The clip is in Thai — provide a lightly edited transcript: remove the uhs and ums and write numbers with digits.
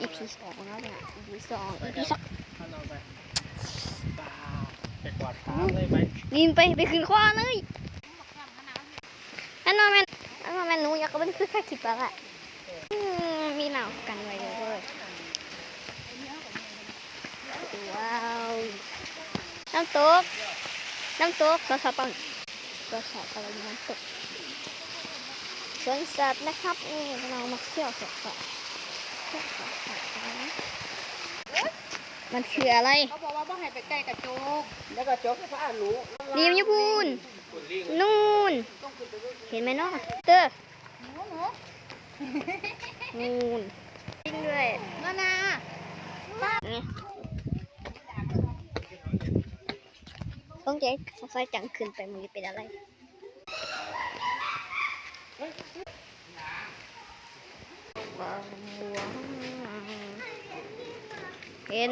EP 2แล้วเนี่ย EP 2 EP 2ไปกวาดขาเลยไป ยินไปขึ้นคว้าเลยอันนั้นแม่หนูอยากก็เป็นคือแค่คิดแล้วแหละมีหนาวกันไว้เลยว้าวน้ำตกสาวปังสาวอะไรน้ำตกสวนสัตว์นะครับนี่เรามาเที่ยวสวนสัตว์มันคืออะไร เขาบอกว่าบ่ให้ไปใกล้กระจก แล้วก็จกผ้าหนู นี่มันญี่ปุ่นนู่นเห็นไหมเนาะเตอร์ หนู นู่นจริงด้วย นานา นี่ต้องใจไฟจังขึ้นไปมันจะเป็นอะไรเห็น